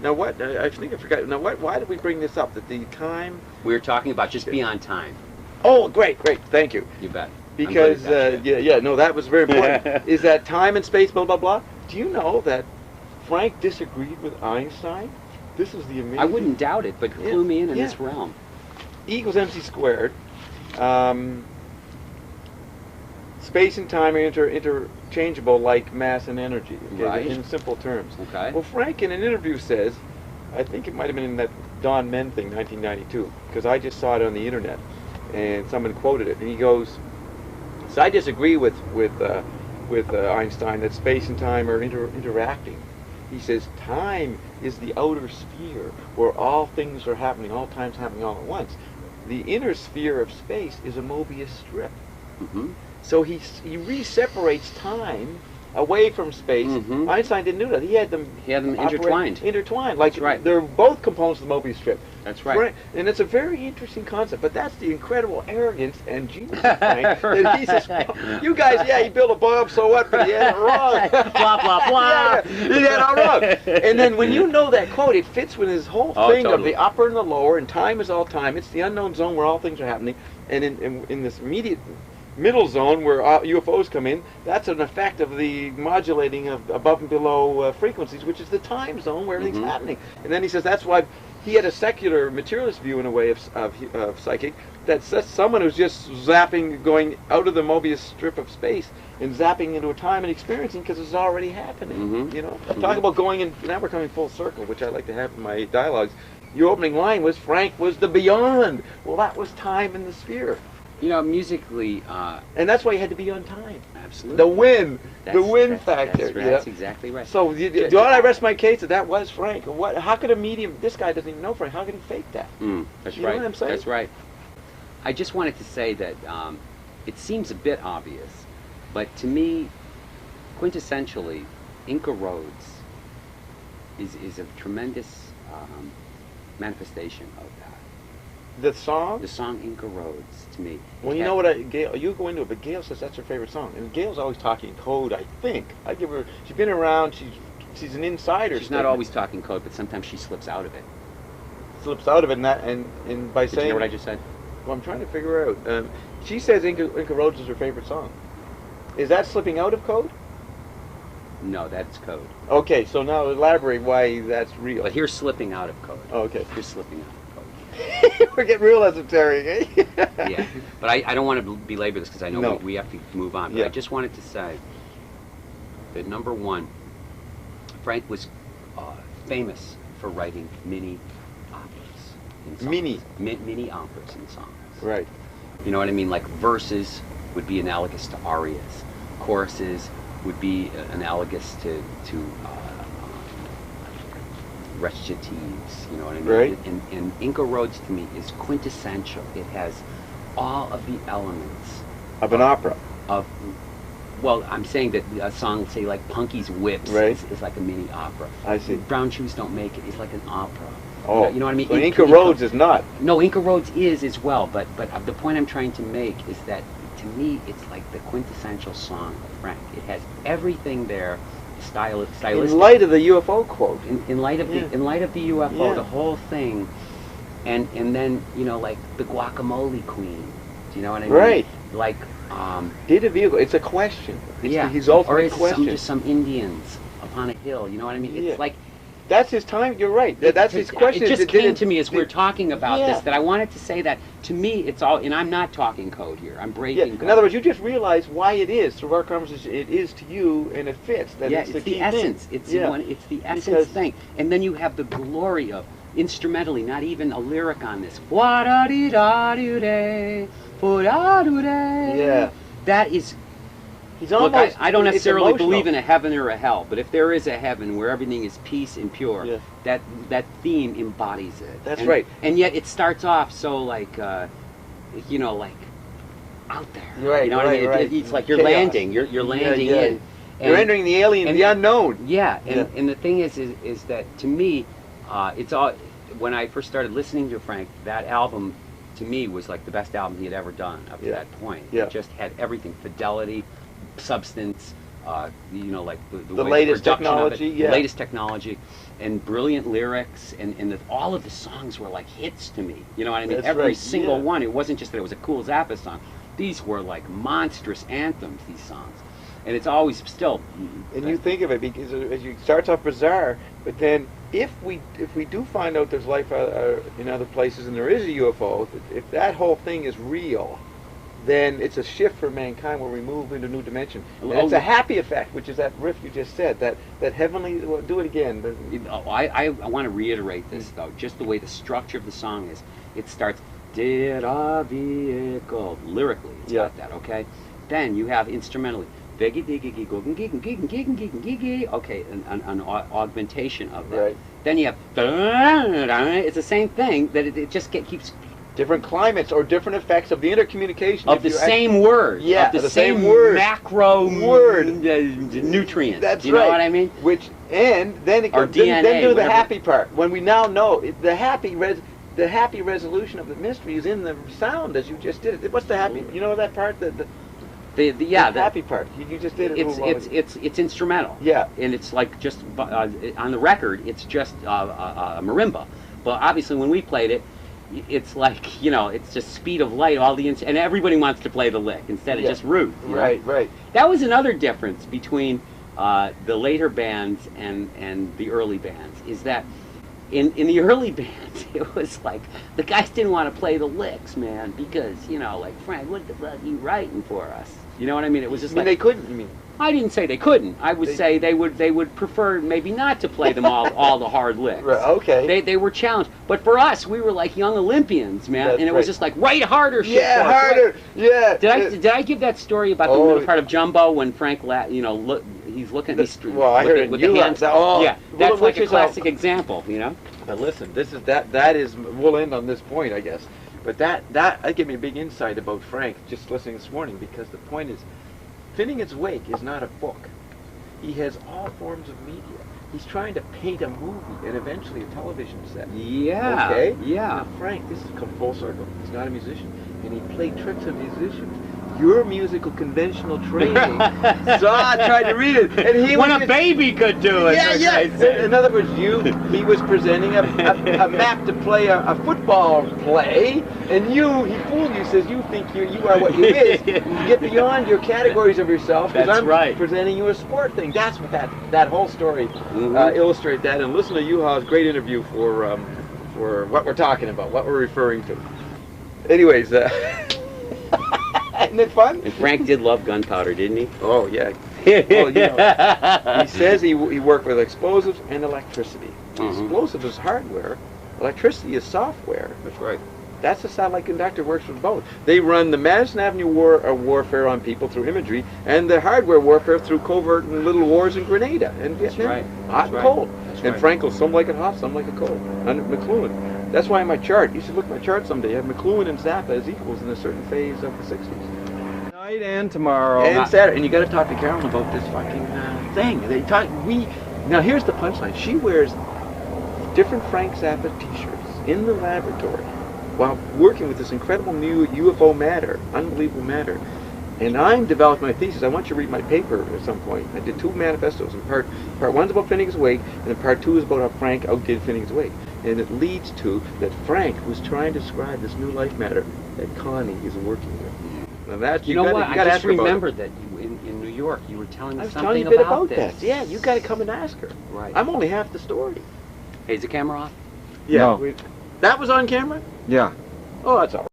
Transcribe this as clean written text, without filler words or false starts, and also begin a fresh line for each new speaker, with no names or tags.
Now what? I think I forgot. Now what? Why did we bring this up? That the time.
We were talking about just beyond time.
Oh, great. Thank you.
You bet.
Because no, that was very important. Is that time and space, blah blah blah? Do you know that Frank disagreed with Einstein? This is the amazing.
I wouldn't doubt it, but clue me in this realm.
E equals mc squared. Space and time are interchangeable like mass and energy, okay,
right.
in simple terms.
Okay.
Well, Frank in an interview says, I think it might have been in that Don Menn thing, 1992, because I just saw it on the internet, and someone quoted it, and he goes, so I disagree with Einstein that space and time are interacting. He says time is the outer sphere where all things are happening, all time's happening all at once. The inner sphere of space is a Mobius strip.
Mm-hmm.
So he re-separates time away from space.
Mm-hmm.
Einstein didn't do that. He had them
intertwined.
Like
right.
They're both components of the Mobius strip.
That's right.
And it's a very interesting concept. But that's the incredible arrogance and genius of Frank. That he says, well, you guys, he built a bomb, so what? But he had it wrong.
Blah, blah, blah.
He had it all wrong. And then when you know that quote, it fits with his whole thing of the upper and the lower, and time is all time. It's the unknown zone where all things are happening. And in this immediate middle zone where UFOs come in, that's an effect of the modulating of above and below frequencies, which is the time zone where everything's happening. And then he says that's why he had a secular materialist view in a way of psychic, that someone who's just zapping, going out of the Mobius strip of space and zapping into a time and experiencing because it's already happening. You know, talk about going in. Now we're coming full circle, which I like to have in my dialogues. Your opening line was Frank was the beyond. Well, that was time in the sphere.
You know, musically,
and that's why you had to be on time.
Absolutely.
The win factor.
That's exactly right.
So, do I rest my case that was Frank? What? How could a medium? This guy doesn't even know Frank. How could he fake that?
That's
you
right.
Know what I'm saying?
That's right. I just wanted to say that it seems a bit obvious, but to me, quintessentially, Inca Roads is a tremendous manifestation of that.
The song?
The song Inca Roads, to me.
Well, you know what, Gail, you go into it, but Gail says that's her favorite song. And Gail's always talking code, I think. I give her, she's been around, she's an insider.
She's not always talking code, but sometimes she slips out of it.
Slips out of it, and by saying...
You know what I just said?
Well, I'm trying to figure out. She says Inca Roads is her favorite song. Is that slipping out of code?
No, that's code.
Okay, so now elaborate why that's real.
But here's slipping out of code.
Oh, okay.
Here's slipping out of code.
We're getting real esoteric, eh?
Yeah, but I don't want to belabor this because I know we have to move on. But I just wanted to say that number one, Frank was famous for writing mini operas in songs. Mini operas in songs.
Right.
You know what I mean? Like verses would be analogous to arias. Choruses would be analogous to recitatives, you know what I mean?
Right.
And Inca Roads to me is quintessential. It has all of the elements
of an opera.
Well, I'm saying that a song, say like Punky's Whips, is like a mini opera.
I see.
Brown Shoes Don't Make It is like an opera.
Oh,
you know what I mean?
So Inca Roads is not.
No, Inca Roads is as well. But the point I'm trying to make is that to me, it's like the quintessential song of Frank. It has everything there. Stylistic.
In light of the UFO quote.
In light of the UFO, the whole thing, and then like the guacamole queen. Do you know what I mean?
Right.
Like
did a vehicle? It's a question. It's his ultimate question.
Just some Indians upon a hill. You know what I mean? It's like.
That's his time. You're right. That's his question.
It just came to me as we're talking about this that I wanted to say that to me it's all, and I'm not talking code here. I'm breaking code.
In other words, you just realize why it is through our conversation. It is to you, and it fits. That it's the key
essence.
Thing.
It's the essence thing. And then you have the glory of instrumentally, not even a lyric on this.
Yeah.
That is. Look, I don't necessarily believe in a heaven or a hell, but if there is a heaven where everything is peace and pure, that theme embodies it.
That's right.
And yet it starts off so like, like out there.
Right.
You know what I mean? It's like you're landing. You're landing in.
You're entering the alien, the unknown.
Yeah. And the thing is that to me, it's all. When I first started listening to Frank, that album to me was like the best album he had ever done up to that point.
Yeah.
It just had everything: fidelity, substance, you know, like
the latest technology,
the latest technology, and brilliant lyrics, and all of the songs were like hits to me. You know what I mean?
That's
Every
right.
single one. It wasn't just that it was a cool Zappa song. These were like monstrous anthems. These songs, and it's always still.
And you think of it, because it starts off bizarre, but then if we do find out there's life in other places and there is a UFO, if that whole thing is real, then it's a shift for mankind where we move into a new dimension. And it's a happy effect, which is that riff you just said, that heavenly. Well, do it again.
I want to reiterate this though, just the way the structure of the song is. It starts, did a vehicle, lyrically, it's got that, okay? Then you have instrumentally, okay, an augmentation of that.
Right.
Then you have, it's the same thing, that it just keeps...
Different climates or different effects of the intercommunication.
Of the same word.
Yeah,
of the
same
word. Macro
word.
Nutrients.
That's
you know what I mean?
And then it goes, then do the happy part. When we now know the happy resolution of the mystery is in the sound, as you just did it. What's the happy? You know that part? The happy part. You just did it.
It's instrumental.
Yeah.
And it's like just on the record, it's just a marimba. But obviously, when we played it, it's like, you know, it's just speed of light. And everybody wants to play the lick instead of just Ruth.
Right, right.
That was another difference between the later bands and the early bands. Is that in the early bands, it was like the guys didn't want to play the licks, man, because, you know, like, Frank, what the fuck are you writing for us? You know what I mean? It was just
they couldn't. You mean?
I didn't say they couldn't. I would say they would prefer maybe not to play them all the hard licks.
Right, okay.
They were challenged. But for us, we were like young Olympians, man, and it was just like, write harder shit.
Yeah, harder. Yeah.
Did I give that story about the middle part of Jumbo when Frank, you know, he's looking at the
well, I heard it
with the hands.
Yeah,
that's like a classic example, you know.
But listen, that is. We'll end on this point, I guess. But that gave me a big insight about Frank just listening this morning, because the point is, Finnegan's Wake is not a book. He has all forms of media. He's trying to paint a movie and eventually a television set.
Yeah.
Okay?
Yeah.
Now, Frank, this has come full circle. He's not a musician. And he played tricks on musicians. Your musical conventional training. So I tried to read it. And he
when a baby could do it.
Yeah. In other words, he was presenting a map to play a football play, and he fooled you, says you think you are what you is. You get beyond your categories of yourself, because I'm presenting you a sport thing. That's what that whole story illustrates that. And listen to Yuha's great interview for what we're talking about, what we're referring to. Anyways, isn't it fun?
And Frank did love gunpowder, didn't he?
Oh, yeah. Well, you know, he says he worked with explosives and electricity. Explosives is hardware. Electricity is software.
That's right.
That's the satellite conductor works with both. They run the Madison Avenue warfare on people through imagery, and the hardware warfare through covert and little wars in Grenada and Vietnam.
Right.
Hot and cold. And Frank will some like it hot, some like it cold. And McLuhan. That's why in my chart, you should look at my chart someday, I have McLuhan and Zappa as equals in a certain phase of the 60s.
Tonight and tomorrow.
And Saturday. And you got to talk to Carolyn about this fucking thing. Now here's the punchline. She wears different Frank Zappa t-shirts in the laboratory while working with this incredible new UFO matter, unbelievable matter. And I'm developing my thesis. I want you to read my paper at some point. I did 2 manifestos. And part one's about Finnegan's Wake, and then part 2 is about how Frank outdid Finnegan's Wake. And it leads to that Frank was trying to describe this new life matter that Connie is working with. Now that
you know what? I just remembered that in New York you were telling me something about this.
That. Yeah, you got to come and ask her.
Right.
I'm only half the story.
Hey, is the camera off?
Yeah.
No.
That was on camera?
Yeah.
Oh, that's all right.